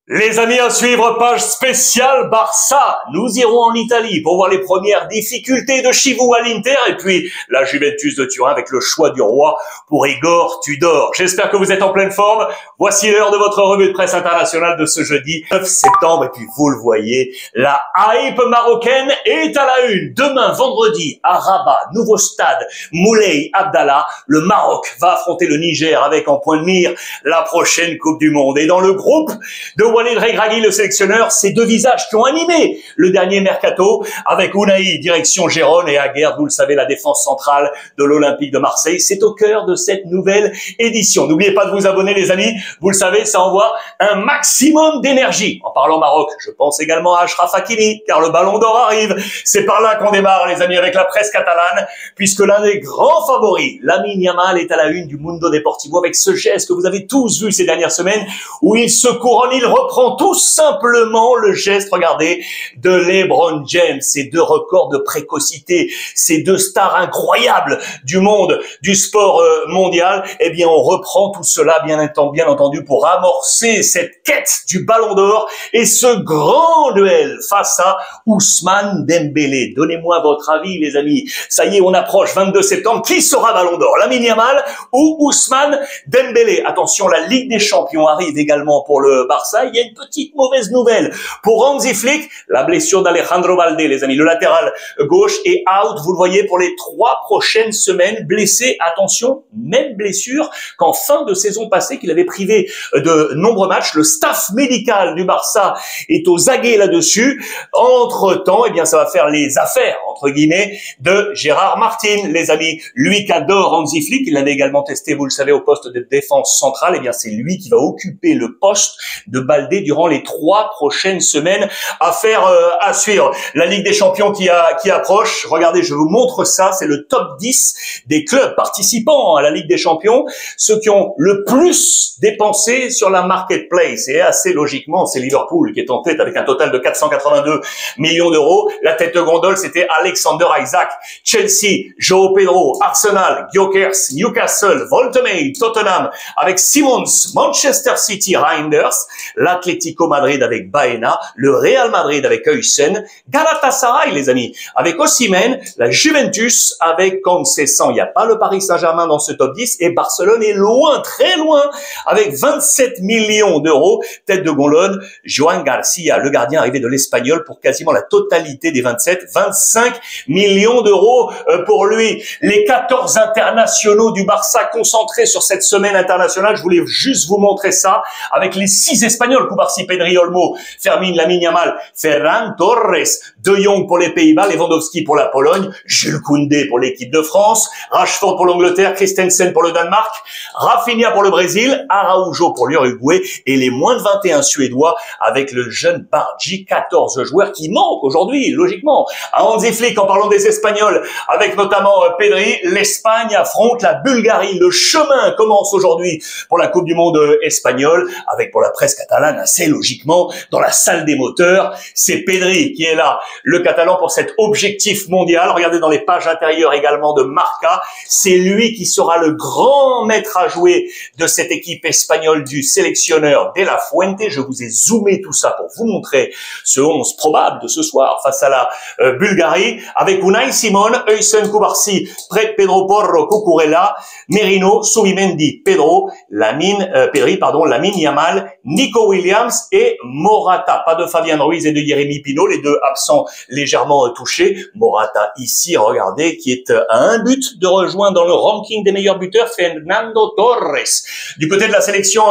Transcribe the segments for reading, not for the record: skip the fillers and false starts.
Les amis, à suivre, page spéciale Barça. Nous irons en Italie pour voir les premières difficultés de Chivou à l'Inter et puis la Juventus de Turin avec le choix du roi pour Igor Tudor. J'espère que vous êtes en pleine forme. Voici l'heure de votre revue de presse internationale de ce jeudi 9 septembre. Et puis vous le voyez, la hype marocaine est à la une. Demain, vendredi, à Rabat, nouveau stade, Moulay Abdallah. Le Maroc va affronter le Niger avec en point de mire la prochaine Coupe du Monde. Et dans le groupe de Walid Regragui, le sélectionneur, ces deux visages qui ont animé le dernier mercato avec Ounahi, direction Gérone, et Aguerd, vous le savez, la défense centrale de l'Olympique de Marseille. C'est au cœur de cette nouvelle édition. N'oubliez pas de vous abonner, les amis. Vous le savez, ça envoie un maximum d'énergie. En parlant Maroc, je pense également à Achraf Hakimi, car le ballon d'or arrive. C'est par là qu'on démarre, les amis, avec la presse catalane, puisque l'un des grands favoris, Lamine Yamal, est à la une du Mundo Deportivo avec ce geste que vous avez tous vu ces dernières semaines, où il se couronne, il reprend tout simplement le geste, regardez, de LeBron James, ces deux records de précocité, ces deux stars incroyables du monde du sport mondial. Eh bien, on reprend tout cela, bien entendu, pour amorcer cette quête du Ballon d'Or et ce grand duel face à Ousmane Dembélé. Donnez-moi votre avis, les amis. Ça y est, on approche 22 septembre. Qui sera Ballon d'Or, Lamine Yamal ou Ousmane Dembélé? Attention, la Ligue des Champions arrive également pour le Barça. Il y a une petite mauvaise nouvelle pour Hansi Flick, la blessure d'Alejandro Balde, les amis, le latéral gauche est out, vous le voyez, pour les 3 prochaines semaines, blessé, attention, même blessure qu'en fin de saison passée, qu'il avait privé de nombreux matchs. Le staff médical du Barça est aux aguets là-dessus. Entre-temps, eh bien, ça va faire les affaires, entre guillemets, de Gérard Martin, les amis. Lui qu'adore Hansi Flick, il l'avait également testé, vous le savez, au poste de défense centrale. Eh bien, c'est lui qui va occuper le poste de Balde durant les 3 prochaines semaines. Affaire à suivre. La Ligue des Champions qui approche. Regardez, je vous montre ça. C'est le top 10 des clubs participants à la Ligue des Champions. Ceux qui ont le plus dépensé sur la marketplace. Et assez logiquement, c'est Liverpool qui est en tête avec un total de 482 millions d'euros. La tête de gondole, c'était Alexander Isaac. Chelsea, João Pedro, Arsenal, Gyökeres, Newcastle, Voltemade, Tottenham avec Simons, Manchester City, Reinders, l'Atlético Madrid avec Baena, le Real Madrid avec Huysen, Galatasaray, les amis, avec Osimhen, la Juventus avec Conceição. Il n'y a pas le Paris Saint-Germain dans ce top 10 et Barcelone est loin, très loin, avec 27 millions d'euros. Tête de gondole, Joan Garcia, le gardien arrivé de l'Espagnol pour quasiment la totalité des 27, 25 millions d'euros pour lui. Les 14 internationaux du Barça concentrés sur cette semaine internationale, je voulais juste vous montrer ça, avec les 6 Espagnols, Cubarsí, Pedri, Olmo, Fermin, Lamine Yamal, Ferran Torres, De Jong pour les Pays-Bas, Lewandowski pour la Pologne, Jules Koundé pour l'équipe de France, Rashford pour l'Angleterre, Christensen pour le Danemark, Rafinha pour le Brésil, Araujo pour l'Uruguay et les moins de 21 Suédois avec le jeune Bargi, 14 joueurs qui manquent aujourd'hui, logiquement. À Hansi Flick, en parlant des Espagnols, avec notamment Pedri, l'Espagne affronte la Bulgarie. Le chemin commence aujourd'hui pour la Coupe du Monde espagnole, avec pour la presse catalane, assez logiquement, dans la salle des moteurs, c'est Pedri qui est là, le Catalan pour cet objectif mondial. Regardez dans les pages intérieures également de Marca, c'est lui qui sera le grand maître à jouer de cette équipe espagnole du sélectionneur De La Fuente. Je vous ai zoomé tout ça pour vous montrer ce 11 probable de ce soir face à la Bulgarie, avec Unai Simon, Huysen, Cubarsí, Pedro Porro, Cucurella, Merino, Subimendi, Lamine Yamal, Nico Williams et Morata. Pas de Fabian Ruiz et de Jérémy Pino, les deux absents légèrement touchés. Morata ici, regardez, qui est à un but de rejoindre dans le ranking des meilleurs buteurs Fernando Torres. Du côté de la sélection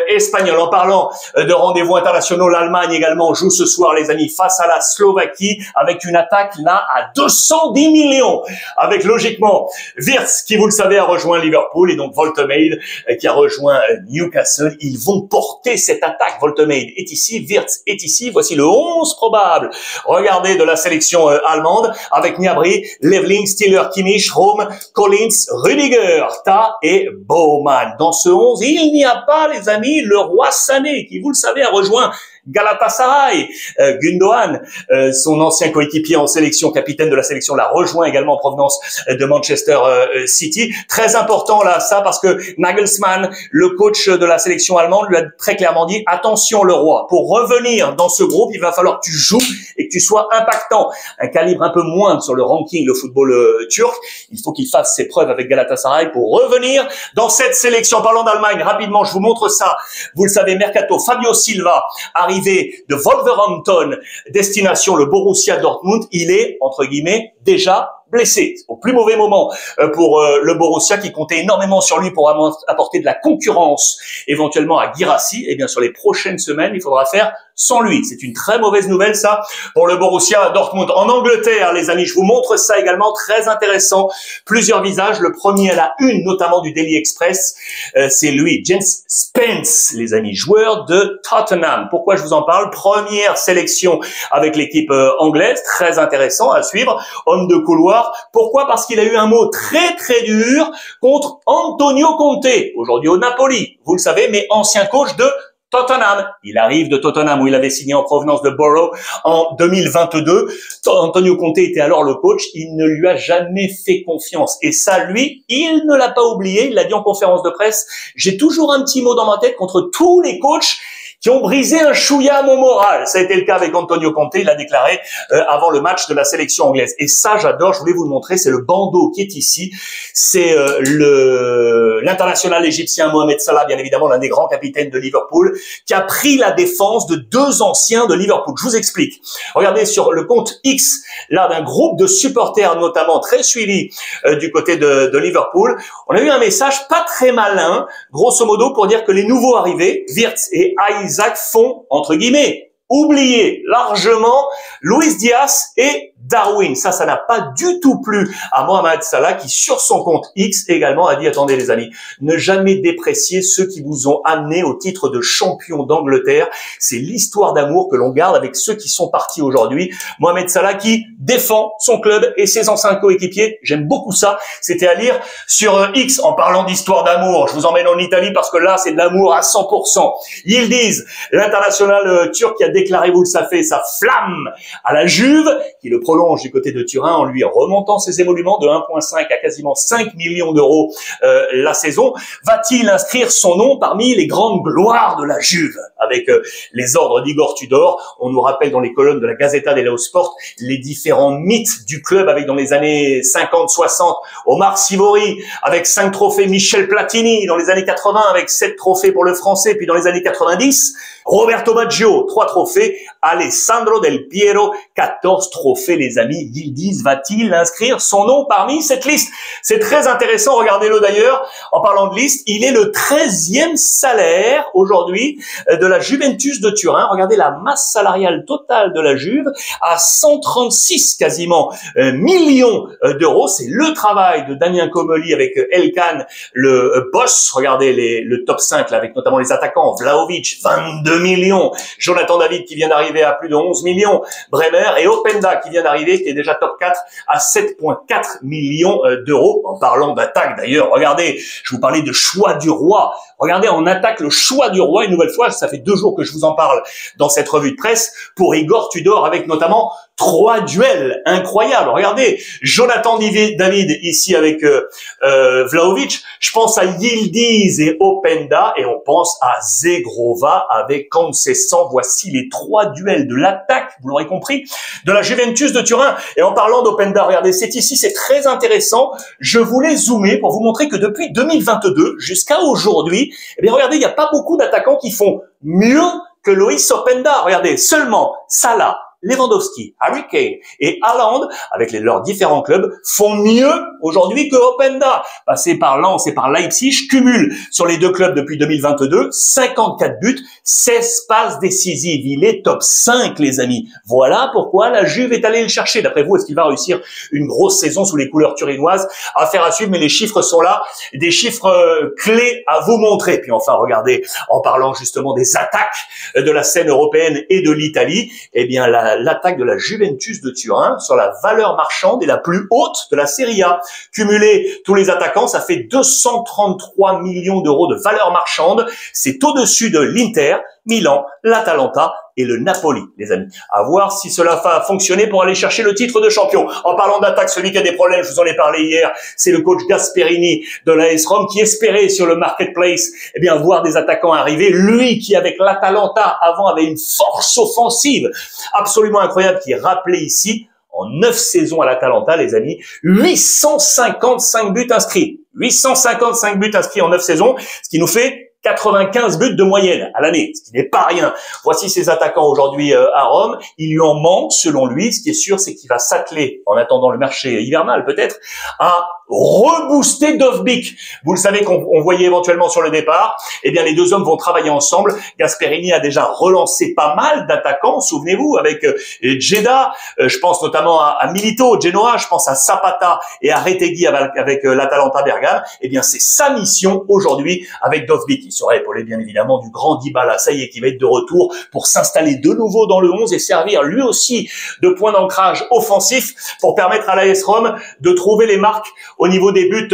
espagnole, en parlant de rendez-vous internationaux, l'Allemagne également joue ce soir, les amis, face à la Slovaquie, avec une attaque là à 210 millions. Avec logiquement Wirtz, qui vous le savez a rejoint Liverpool, et donc Voltemade qui a rejoint Newcastle. Ils vont porter cette attaque. Voltemade est ici, Wirtz est ici. Voici le 11 probable. Regardez de la sélection allemande avec Gnabry, Levling, Stiller, Kimmich, Rome, Collins, Rüdiger, Ta et Baumann. Dans ce 11, il n'y a pas, les amis, le roi Sané qui, vous le savez, a rejoint Galatasaray. Gundogan, son ancien coéquipier en sélection, capitaine de la sélection, l'a rejoint également en provenance de Manchester City. Très important là, ça, parce que Nagelsmann, le coach de la sélection allemande, lui a très clairement dit, attention le roi, pour revenir dans ce groupe, il va falloir que tu joues et que tu sois impactant. Un calibre un peu moindre sur le ranking, le football turc. Il faut qu'il fasse ses preuves avec Galatasaray pour revenir dans cette sélection. Parlons d'Allemagne, rapidement, je vous montre ça. Vous le savez, mercato, Fabio Silva, arrivé de Wolverhampton, destination le Borussia Dortmund, il est, entre guillemets, déjà blessé. Au plus mauvais moment pour le Borussia qui comptait énormément sur lui pour apporter de la concurrence éventuellement à Guirassy. Et bien sur les prochaines semaines, il faudra faire sans lui. C'est une très mauvaise nouvelle ça pour le Borussia Dortmund. En Angleterre, les amis, je vous montre ça également, très intéressant. Plusieurs visages. Le premier à la une, notamment du Daily Express, c'est lui, James Spence, les amis, joueur de Tottenham. Pourquoi je vous en parle? Première sélection avec l'équipe anglaise, très intéressant à suivre. Homme de couloir. Pourquoi? Parce qu'il a eu un mot très très dur contre Antonio Conte, aujourd'hui au Napoli, vous le savez, mais ancien coach de Tottenham. Il arrive de Tottenham où il avait signé en provenance de Borough en 2022. Antonio Conte était alors le coach. Il ne lui a jamais fait confiance. Et ça, lui, il ne l'a pas oublié. Il l'a dit en conférence de presse. J'ai toujours un petit mot dans ma tête contre tous les coachs qui ont brisé un chouïa à mon moral. Ça a été le cas avec Antonio Conte, il l'a déclaré avant le match de la sélection anglaise. Et ça, j'adore, je voulais vous le montrer, c'est le bandeau qui est ici. C'est l'international égyptien Mohamed Salah, bien évidemment, l'un des grands capitaines de Liverpool, qui a pris la défense de deux anciens de Liverpool. Je vous explique. Regardez sur le compte X, là, d'un groupe de supporters, notamment très suivis du côté de Liverpool. On a eu un message pas très malin, grosso modo, pour dire que les nouveaux arrivés, Wirtz et Isaac, font, entre guillemets, oublier largement Luis Diaz et Darwin. Ça n'a pas du tout plu à Mohamed Salah qui, sur son compte X également, a dit, attendez les amis, ne jamais déprécier ceux qui vous ont amené au titre de champion d'Angleterre. C'est l'histoire d'amour que l'on garde avec ceux qui sont partis aujourd'hui. Mohamed Salah qui défend son club et ses anciens coéquipiers. J'aime beaucoup ça. C'était à lire sur X. En parlant d'histoire d'amour, je vous emmène en Italie parce que là, c'est de l'amour à 100%. Yildiz, l'international turc qui a déclaré, vous le savez, sa flamme à la Juve, qui le prolonge du côté de Turin en lui remontant ses émoluments de 1,5 à quasiment 5 millions d'euros la saison. Va-t-il inscrire son nom parmi les grandes gloires de la Juve avec les ordres d'Igor Tudor? On nous rappelle dans les colonnes de la Gazzetta dello Sport les différents mythes du club avec dans les années 50-60 Omar Sivori avec 5 trophées, Michel Platini dans les années 80 avec 7 trophées pour le français, puis dans les années 90 Roberto Baggio 3 trophées, Alessandro Del Piero 14 trophées. Les amis, Yildiz va-t-il inscrire son nom parmi cette liste? C'est très intéressant, regardez-le d'ailleurs, en parlant de liste, il est le 13e salaire aujourd'hui de la Juventus de Turin. Regardez la masse salariale totale de la Juve à 136 quasiment millions d'euros. C'est le travail de Damien Comolli avec Elkan, le boss. Regardez le top 5 là, avec notamment les attaquants, Vlahovic 22 millions, Jonathan David qui vient d'arriver à plus de 11 millions, Bremer et Openda qui vient d'arriver, qui est déjà top 4 à 7,4 millions d'euros. En parlant d'attaque d'ailleurs, regardez, je vous parlais de choix du roi. Regardez en attaque le choix du roi, une nouvelle fois, ça fait 2 jours que je vous en parle dans cette revue de presse, pour Igor Tudor avec notamment 3 duels incroyables. Regardez, Jonathan David ici avec Vlahovic. Je pense à Yildiz et Openda et on pense à Zegrova avec Conceição. Voici les 3 duels de l'attaque, vous l'aurez compris, de la Juventus de Turin. Et en parlant d'Openda, regardez, c'est ici, c'est très intéressant. Je voulais zoomer pour vous montrer que depuis 2022 jusqu'à aujourd'hui, eh bien regardez, il n'y a pas beaucoup d'attaquants qui font mieux que Loïs Openda. Regardez, seulement Salah, Lewandowski, Harry Kane et Haaland, avec leurs différents clubs, font mieux aujourd'hui que Openda. Passé par Lens et par Leipzig, cumule sur les 2 clubs depuis 2022 54 buts, 16 passes décisives. Il est top 5, les amis. Voilà pourquoi la Juve est allée le chercher. D'après vous, est-ce qu'il va réussir une grosse saison sous les couleurs turinoises? Affaire à suivre, mais les chiffres sont là. Des chiffres clés à vous montrer. Puis enfin, regardez, en parlant justement des attaques de la scène européenne et de l'Italie, eh bien, l'attaque de la Juventus de Turin sur la valeur marchande est la plus haute de la Serie A. Cumulé tous les attaquants, ça fait 233 millions d'euros de valeur marchande. C'est au-dessus de l'Inter, Milan, l'Atalanta et le Napoli, les amis. À voir si cela va fonctionner pour aller chercher le titre de champion. En parlant d'attaque, celui qui a des problèmes, je vous en ai parlé hier, c'est le coach Gasperini de l'AS Rome qui espérait sur le marketplace, eh bien, voir des attaquants arriver. Lui qui, avec l'Atalanta, avant, avait une force offensive absolument incroyable, qui est rappelé ici, en 9 saisons à l'Atalanta, les amis, 855 buts inscrits. 855 buts inscrits en 9 saisons, ce qui nous fait 95 buts de moyenne à l'année, ce qui n'est pas rien. Voici ses attaquants aujourd'hui à Rome. Il lui en manque, selon lui. Ce qui est sûr, c'est qu'il va s'atteler, en attendant le marché hivernal peut-être, à rebooster Dovbyk. Vous le savez qu'on voyait éventuellement sur le départ. Eh bien, les deux hommes vont travailler ensemble. Gasperini a déjà relancé pas mal d'attaquants, souvenez-vous, avec Jeddah. Je pense notamment à Milito, Genoa. Je pense à Zapata et à Retegui avec l'Atalanta Bergame. Eh bien, c'est sa mission aujourd'hui avec Dovbyk. Il sera épaulé, bien évidemment, du grand Dybala. Ça y est, qui va être de retour pour s'installer de nouveau dans le 11 et servir lui aussi de point d'ancrage offensif pour permettre à l'AS Rome de trouver les marques au niveau des buts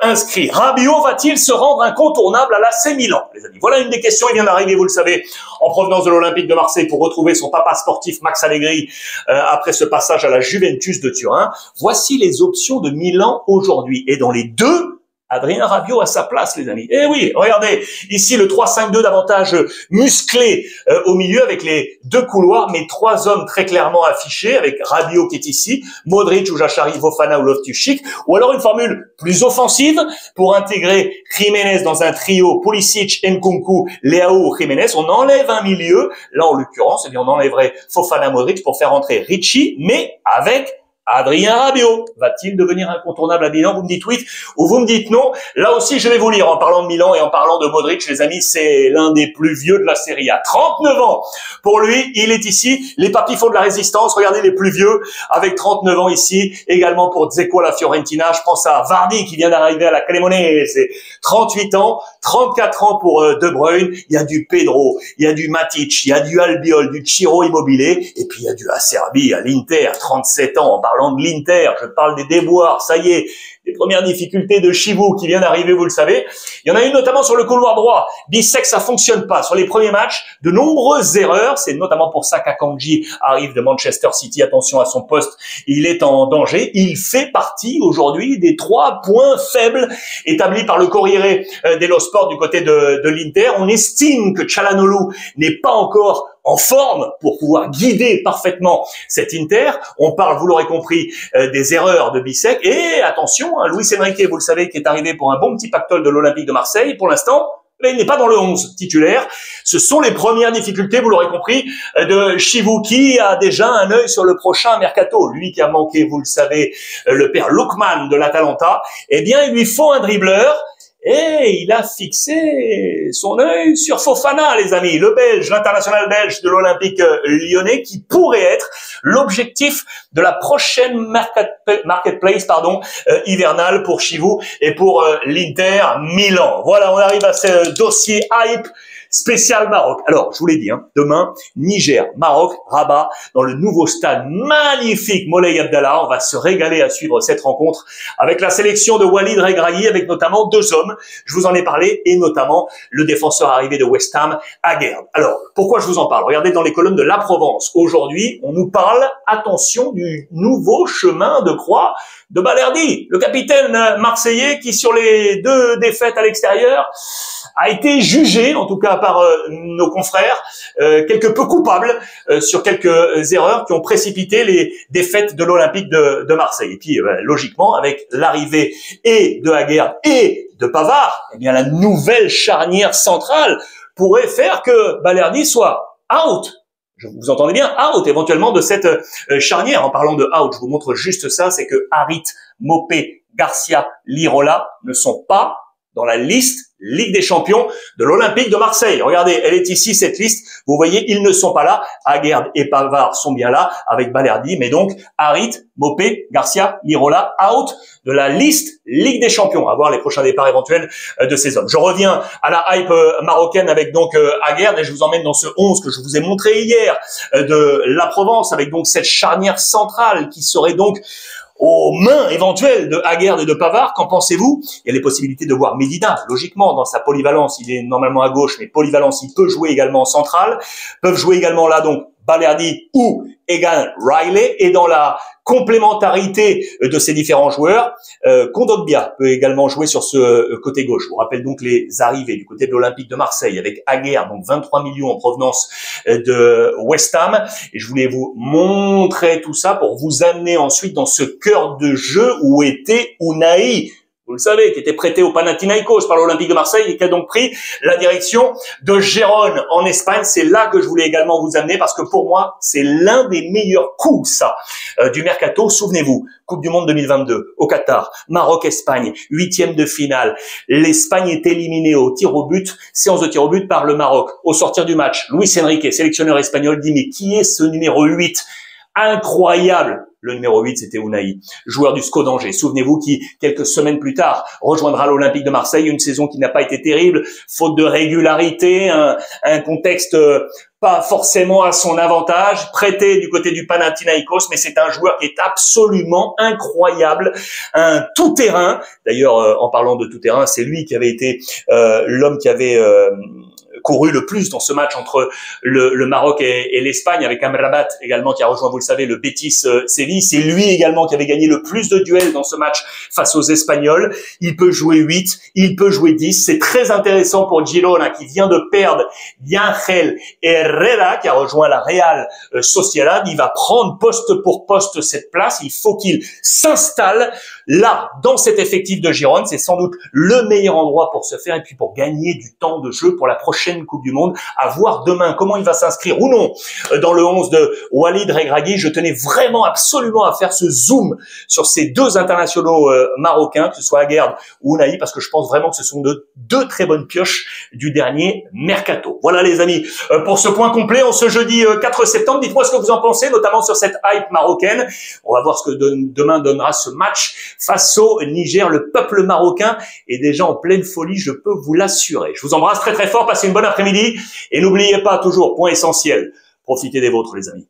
inscrits. Rabiot va-t-il se rendre incontournable à l'AC Milan, les amis? Voilà une des questions. Il vient d'arriver, vous le savez, en provenance de l'Olympique de Marseille pour retrouver son papa sportif Max Allegri après ce passage à la Juventus de Turin. Voici les options de Milan aujourd'hui. Et dans les deux, Adrien Rabiot à sa place, les amis. Eh oui, regardez, ici le 3-5-2 davantage musclé au milieu avec les deux couloirs, mais 3 hommes très clairement affichés, avec Rabiot qui est ici, Modric ou Jachari, Fofana ou Loftus-Cheek, ou alors une formule plus offensive pour intégrer Jiménez dans un trio, Pulisic, Nkunku, Leao ou Jiménez. On enlève un milieu, là en l'occurrence, eh bien on enlèverait Fofana, Modric pour faire entrer Ricci, mais avec Adrien Rabiot. Va-t-il devenir incontournable à Milan? Vous me dites oui ou vous me dites non. Là aussi, je vais vous lire en parlant de Milan et en parlant de Modric, les amis, c'est l'un des plus vieux de la Serie A. 39 ans pour lui, il est ici. Les papis font de la résistance. Regardez les plus vieux avec 39 ans ici. Également pour Dzeko à la Fiorentina. Je pense à Vardy qui vient d'arriver à la Cremonese. 38 ans, 34 ans pour De Bruyne. Il y a du Pedro, il y a du Matic, il y a du Albiol, du Ciro Immobile et puis il y a du Acerbi à l'Inter. 37 ans en parlant de l'Inter, je parle des déboires, ça y est, les premières difficultés de Chivou qui vient d'arriver, vous le savez. Il y en a une notamment sur le couloir droit. Bissek, ça fonctionne pas. Sur les premiers matchs, de nombreuses erreurs. C'est notamment pour ça qu'Akanji arrive de Manchester City. Attention à son poste, il est en danger. Il fait partie aujourd'hui des 3 points faibles établis par le Corriere dello Sport du côté de l'Inter. On estime que Çalhanoğlu n'est pas encore en forme pour pouvoir guider parfaitement cet Inter. On parle, vous l'aurez compris, des erreurs de Bissek. Et attention, hein, Luis Enrique, vous le savez, qui est arrivé pour un bon petit pactole de l'Olympique de Marseille. Pour l'instant, il n'est pas dans le 11 titulaire. Ce sont les premières difficultés, vous l'aurez compris, de Chivou, qui a déjà un œil sur le prochain mercato. Lui qui a manqué, vous le savez, le père Lookman de l'Atalanta. Eh bien, il lui faut un dribbleur. Et il a fixé son œil sur Fofana, les amis, le Belge, l'international belge de l'Olympique lyonnais, qui pourrait être l'objectif de la prochaine marketplace hivernale pour Chivou et pour l'Inter Milan. Voilà, on arrive à ce dossier hype spécial Maroc. Alors, je vous l'ai dit, hein, demain, Niger, Maroc, Rabat, dans le nouveau stade magnifique Moulay Abdallah. On va se régaler à suivre cette rencontre avec la sélection de Walid Regragui, avec notamment 2 hommes. Je vous en ai parlé, et notamment le défenseur arrivé de West Ham, Aguerd. Alors, pourquoi je vous en parle? Regardez dans les colonnes de La Provence. Aujourd'hui, on nous parle, attention, du nouveau chemin de croix de Balerdi, le capitaine marseillais qui, sur les 2 défaites à l'extérieur, a été jugé, en tout cas par nos confrères, quelque peu coupable sur quelques erreurs qui ont précipité les défaites de l'Olympique de Marseille. Et puis, logiquement, avec l'arrivée et de Aguerd et de Pavard, eh bien, la nouvelle charnière centrale pourrait faire que Balerdi soit out. Vous entendez bien, out éventuellement de cette charnière. En parlant de out, je vous montre juste ça, c'est que Harit, Mopé, Garcia, Lirola ne sont pas dans la liste Ligue des Champions de l'Olympique de Marseille. Regardez, elle est ici, cette liste. Vous voyez, ils ne sont pas là. Aguerd et Pavard sont bien là avec Balerdi, mais donc Harit, Mopé, Garcia, Lirola, out de la liste Ligue des Champions. À voir les prochains départs éventuels de ces hommes. Je reviens à la hype marocaine avec donc Aguerd, et je vous emmène dans ce 11 que je vous ai montré hier de La Provence, avec donc cette charnière centrale qui serait donc aux mains éventuelles de Aguerd et de Pavard. Qu'en pensez-vous? Il y a les possibilités de voir Medina, logiquement, dans sa polyvalence. Il est normalement à gauche, mais polyvalence, il peut jouer également en centrale. Peuvent jouer également là, donc, Balerdi ou Egan Riley. Et dans la complémentarité de ces différents joueurs, Kondogbia peut également jouer sur ce côté gauche. Je vous rappelle donc les arrivées du côté de l'Olympique de Marseille avec Aguerd, donc 23 millions en provenance de West Ham. Et je voulais vous montrer tout ça pour vous amener ensuite dans ce cœur de jeu où était Unai. Vous le savez, qui était prêté au Panathinaikos par l'Olympique de Marseille et qui a donc pris la direction de Gérone en Espagne. C'est là que je voulais également vous amener parce que pour moi, c'est l'un des meilleurs coups, ça, du mercato. Souvenez-vous, Coupe du Monde 2022 au Qatar, Maroc-Espagne, 8e de finale. L'Espagne est éliminée au tir au but, séance de tir au but par le Maroc. Au sortir du match, Luis Enrique, sélectionneur espagnol, dit mais qui est ce numéro 8 ? Incroyable. Le numéro 8, c'était Unai, joueur du SCO d'Angers. Souvenez-vous qui, quelques semaines plus tard, rejoindra l'Olympique de Marseille, une saison qui n'a pas été terrible, faute de régularité, un contexte pas forcément à son avantage, prêté du côté du Panathinaikos, mais c'est un joueur qui est absolument incroyable, un tout-terrain. D'ailleurs, en parlant de tout-terrain, c'est lui qui avait été l'homme qui avait couru le plus dans ce match entre le Maroc et l'Espagne, avec Amrabat également qui a rejoint, vous le savez, le Betis Séville. C'est lui également qui avait gagné le plus de duels dans ce match face aux Espagnols. Il peut jouer 8, il peut jouer 10. C'est très intéressant pour Girona qui vient de perdre Yangel Herrera qui a rejoint la Real Sociedad. Il va prendre poste pour poste cette place. Il faut qu'il s'installe là, dans cet effectif de Girone. C'est sans doute le meilleur endroit pour se faire et puis pour gagner du temps de jeu pour la prochaine Coupe du Monde. À voir demain comment il va s'inscrire ou non dans le 11 de Walid Regragui. Je tenais vraiment absolument à faire ce zoom sur ces deux internationaux marocains, que ce soit Aguerd ou Unai, parce que je pense vraiment que ce sont deux très bonnes pioches du dernier mercato. Voilà les amis, pour ce point complet, en ce jeudi 4 septembre. Dites-moi ce que vous en pensez, notamment sur cette hype marocaine. On va voir ce que demain donnera ce match face au Niger. Le peuple marocain est déjà en pleine folie, je peux vous l'assurer. Je vous embrasse très très fort, passez une bonne après-midi et n'oubliez pas toujours, point essentiel, profitez des vôtres les amis.